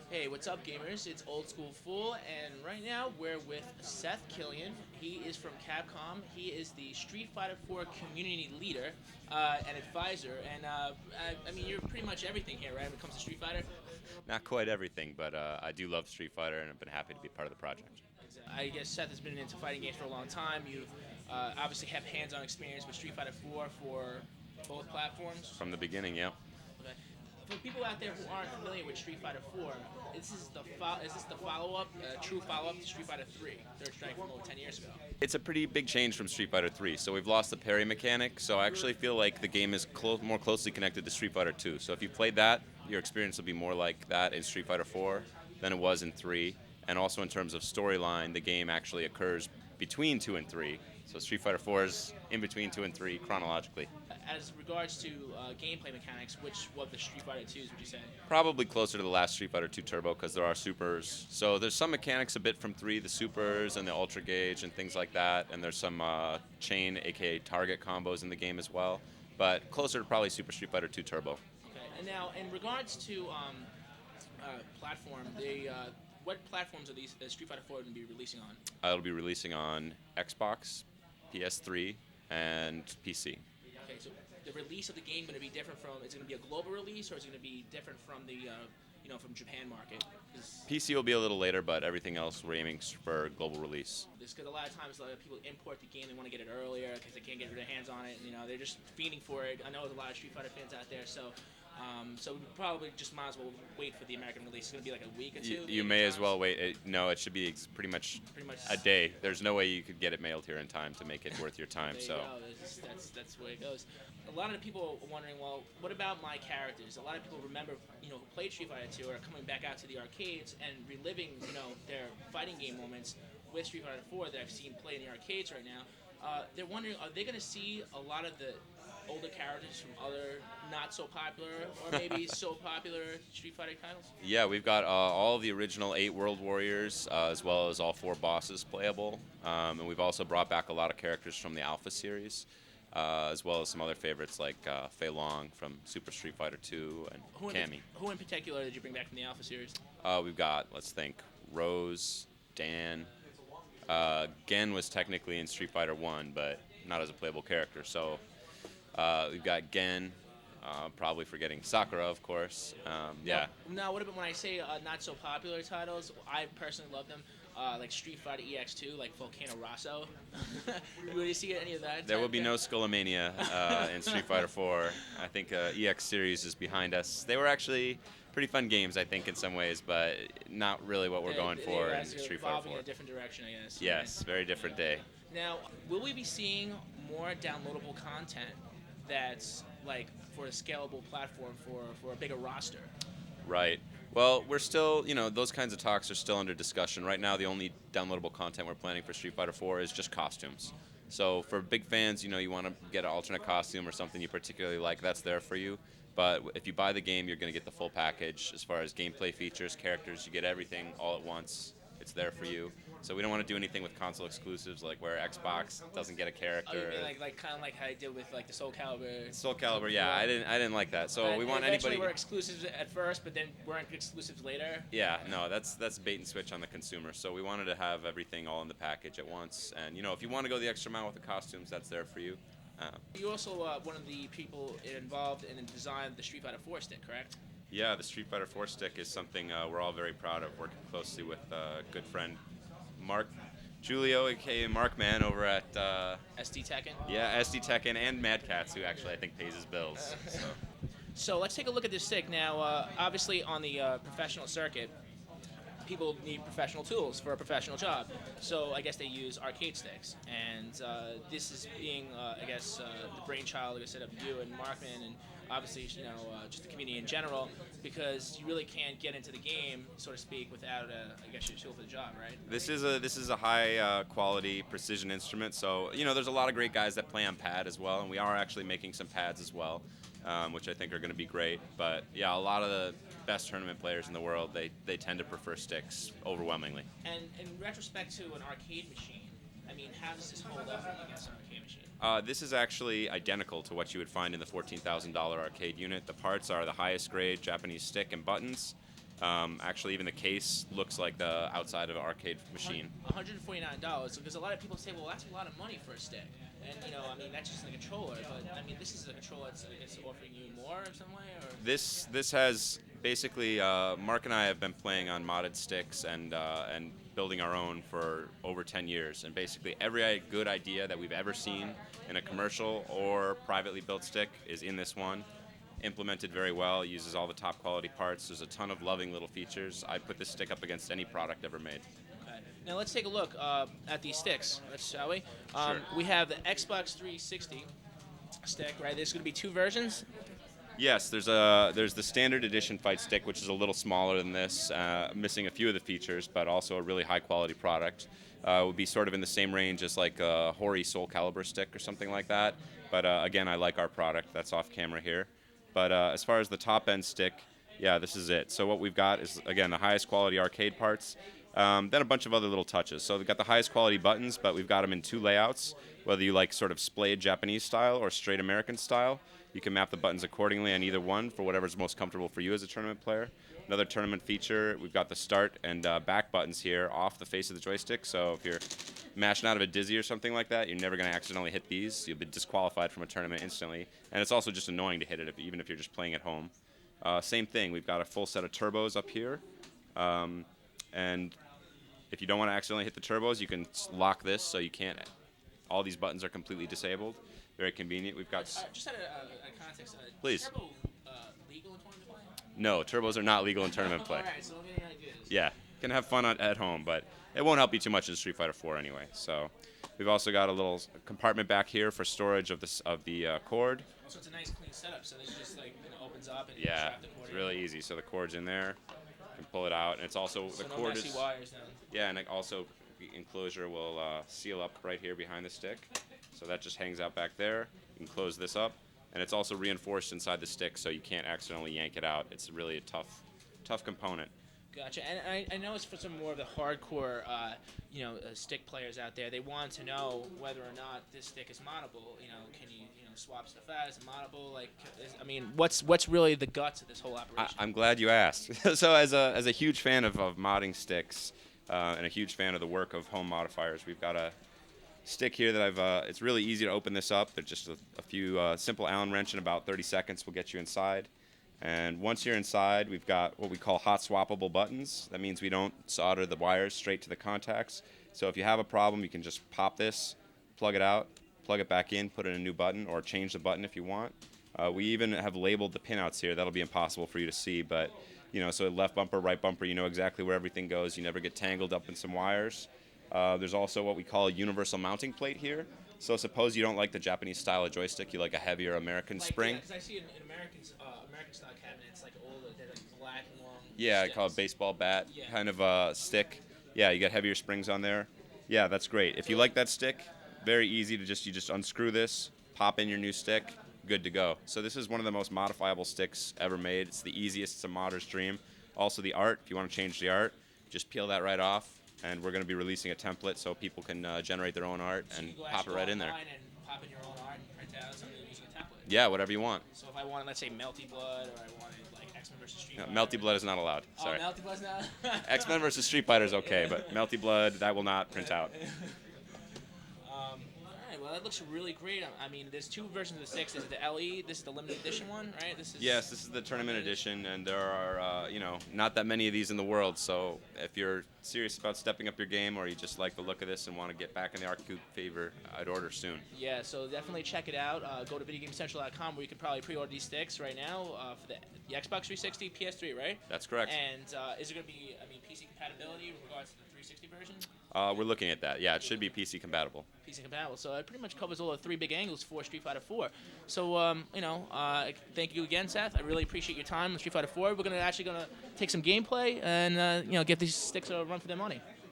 Hey, what's up, gamers? It's SKool Fool, and right now we're with Seth Killian. He is from Capcom. He is the Street Fighter 4 community leader and advisor. And I mean, you're pretty much everything here, right? When it comes to Street Fighter. Not quite everything, but I do love Street Fighter, and I've been happy to be part of the project. I guess Seth has been into fighting games for a long time. You've obviously have hands-on experience with Street Fighter 4 for both platforms. From the beginning, yeah. Okay. For people out there who aren't familiar with Street Fighter 4, is this the follow-up, true follow-up to Street Fighter 3, Third Strike from over 10 years ago? It's a pretty big change from Street Fighter 3. So we've lost the parry mechanic, so I actually feel like the game is more closely connected to Street Fighter 2. So if you played that, your experience will be more like that in Street Fighter 4 than it was in 3. And also in terms of storyline, the game actually occurs between 2 and 3. So Street Fighter 4 is in between 2 and 3 chronologically. As regards to gameplay mechanics, which of the Street Fighter 2s would you say? Probably closer to the last Street Fighter 2 Turbo because there are supers. So there's some mechanics a bit from 3, the supers and the ultra gauge and things like that. And there's some chain, aka target combos in the game as well. But closer to probably Super Street Fighter 2 Turbo. Okay, and now in regards to platform, what platforms are these Street Fighter 4 going to be releasing on? It'll be releasing on Xbox, PS3, and PC. Okay, so the release of the game going to be different from? Is it going to be a global release, or is it going to be different from the from Japan market? PC will be a little later, but everything else we're aiming for global release. Because a lot of times people import the game, they want to get it earlier because they can't get their hands on it. And, they're just fiending for it. I know there's a lot of Street Fighter fans out there, so we probably just might as well wait for the American release. It's going to be like a week or two. You may as well wait. No, it should be pretty much a day. There's no way you could get it mailed here in time to make it worth your time. There you go. That's the way it goes. A lot of the people are wondering, well, what about my characters? A lot of people remember, who played Street Fighter 2 are coming back out to the arcades and reliving, their fighting game moments with Street Fighter 4 that I've seen play in the arcades right now. They're wondering, are they going to see a lot of the older characters from other not so popular or maybe so popular Street Fighter titles? Yeah, we've got all of the original 8 World Warriors as well as all 4 bosses playable. And we've also brought back a lot of characters from the Alpha series. As well as some other favorites like Fei Long from Super Street Fighter 2 and Cammy. Who in particular did you bring back from the Alpha series? We've got, let's think, Rose, Dan. Gen was technically in Street Fighter 1, but not as a playable character. So we've got Gen, probably forgetting Sakura, of course. Yeah. Now, what about when I say not so popular titles? I personally love them. Like Street Fighter EX2, like Volcano Rosso. Will you see any of that? There will be no Skullomania in Street Fighter 4. I think EX series is behind us. They were actually pretty fun games, I think, in some ways, but not really what we're going for in Street Fighter 4. In a different direction, I guess. Yes, very different day. Now, will we be seeing more downloadable content that's like for a scalable platform for a bigger roster? Right. Well, we're still, those kinds of talks are still under discussion. Right now, the only downloadable content we're planning for Street Fighter 4 is just costumes. So for big fans, you want to get an alternate costume or something you particularly like, that's there for you. But if you buy the game, you're going to get the full package as far as gameplay features, characters. You get everything all at once. It's there for you. So we don't want to do anything with console exclusives, like where Xbox doesn't get a character. Oh, you mean like kind of like how I did with like the Soul Calibur. Soul Calibur, yeah, I didn't like that. So we want anybody. We're exclusives at first, but then weren't exclusives later. Yeah, no, that's bait and switch on the consumer. So we wanted to have everything all in the package at once. And if you want to go the extra mile with the costumes, that's there for you. You're also one of the people involved in the design of the Street Fighter 4 stick, correct? Yeah, the Street Fighter 4 stick is something we're all very proud of, working closely with a good friend, Mark Julio, aka Markman, over at SD Tekken. Yeah, SD Tekken and Madcatz, who actually I think pays his bills. So let's take a look at this stick now. Obviously, on the professional circuit, people need professional tools for a professional job. So I guess they use arcade sticks, and this is being, the brainchild, like I said, of you and Markman, and obviously, just the community in general, because you really can't get into the game, so to speak, without your tool for the job, right? This is a high quality precision instrument. So there's a lot of great guys that play on pad as well, and we are actually making some pads as well, which I think are going to be great. But yeah, a lot of the best tournament players in the world, they tend to prefer sticks overwhelmingly. And in retrospect to an arcade machine, I mean, how does this hold up against an arcade machine? This is actually identical to what you would find in the $14,000 arcade unit. The parts are the highest grade Japanese stick and buttons, Actually, even the case looks like the outside of an arcade machine. $149. Because a lot of people say, well, that's a lot of money for a stick. And, I mean, that's just a controller. But, I mean, this is a controller that's offering you more in some way? Or? This has basically, Mark and I have been playing on modded sticks and building our own for over 10 years. And basically every good idea that we've ever seen in a commercial or privately built stick is in this one. Implemented very well, uses all the top quality parts. There's a ton of loving little features. I'd put this stick up against any product ever made. Okay. Now let's take a look at these sticks, shall we? Sure. We have the XBOX360 stick, right? There's going to be two versions. Yes, there's the standard edition fight stick, which is a little smaller than this, missing a few of the features, but also a really high quality product. Would be sort of in the same range as like a Hori Soul Calibur stick or something like that. But again, I like our product. That's off camera here. But as far as the top end stick, yeah, this is it. So what we've got is, again, the highest quality arcade parts, then a bunch of other little touches. So we've got the highest quality buttons, but we've got them in two layouts, whether you like sort of splayed Japanese style or straight American style. You can map the buttons accordingly on either one for whatever's most comfortable for you as a tournament player. Another tournament feature, we've got the start and back buttons here off the face of the joystick. So if you're mashing out of a dizzy or something like that, you're never going to accidentally hit these. You'll be disqualified from a tournament instantly. And it's also just annoying to hit it, even if you're just playing at home. Same thing, we've got a full set of turbos up here. And if you don't want to accidentally hit the turbos, you can lock this so you can't. All these buttons are completely disabled. Very convenient. We've got. Just out of context. Please. Turbo legal in tournament play? No, turbos are not legal in tournament play. All right, so let me ideas. Yeah, you can have fun at home, but it won't help you too much in Street Fighter 4 anyway. So, we've also got a little compartment back here for storage of the cord. So it's a nice clean setup. So this just like opens up and you Yeah, strap the cord it's in. really easy. So the cord's in there. You can pull it out, and it's also So the no cord messy is. wires then. Yeah, and also the enclosure will seal up right here behind the stick. So that just hangs out back there. You can close this up, and it's also reinforced inside the stick, so you can't accidentally yank it out. It's really a tough component. Gotcha. And I know it's for some more of the hardcore, stick players out there. They want to know whether or not this stick is moddable. Can you, swap stuff out? Is it moddable? What's really the guts of this whole operation? I'm glad you asked. So as a huge fan of modding sticks and a huge fan of the work of home modifiers, we've got a stick here that it's really easy to open this up. There's just a few simple Allen wrench in about 30 seconds will get you inside. And once you're inside, we've got what we call hot swappable buttons. That means we don't solder the wires straight to the contacts. So if you have a problem, you can just pop this, plug it out, plug it back in, put in a new button, or change the button if you want. We even have labeled the pinouts here. That'll be impossible for you to see, but so left bumper, right bumper, you know exactly where everything goes. You never get tangled up in some wires. There's also what we call a universal mounting plate here. So suppose you don't like the Japanese style of joystick, you like a heavier American spring. Yeah, because I see in American style cabinets, like they're like black and long. Yeah, I sticks. call it baseball bat Yeah. kind of stick. Yeah, you got heavier springs on there. Yeah, that's great. If you like that stick, very easy to you just unscrew this, pop in your new stick, good to go. So this is one of the most modifiable sticks ever made. It's the easiest. It's a modder's dream. Also the art, if you want to change the art, just peel that right off. And we're going to be releasing a template so people can generate their own art and pop it right in there. And pop in your own art and print out something using a template. Yeah, whatever you want. So if I wanted, let's say, Melty Blood, or I wanted like X-Men versus Street Fighter. Melty Blood is not allowed. Sorry. Oh, Melty Blood's not. X-Men versus Street Fighter is okay, but Melty Blood, that will not print out. All right, well, that looks really great. I mean, there's two versions of the sticks. This is the LE. This is the limited edition one, right? Yes, this is the tournament edition, and there are, not that many of these in the world. So if you're serious about stepping up your game, or you just like the look of this and want to get back in the arcade fever, I'd order soon. Yeah, so definitely check it out. Go to videogamecentral.com where you can probably pre-order these sticks right now for the Xbox 360, PS3, right? That's correct. And is it going to be, PC compatibility in regards to the 360 version? We're looking at that. Yeah, it should be PC compatible. PC compatible. So it pretty much covers all the three big angles for Street Fighter 4. So, thank you again, Seth. I really appreciate your time on Street Fighter 4. We're actually going to take some gameplay and, get these sticks a run for their money.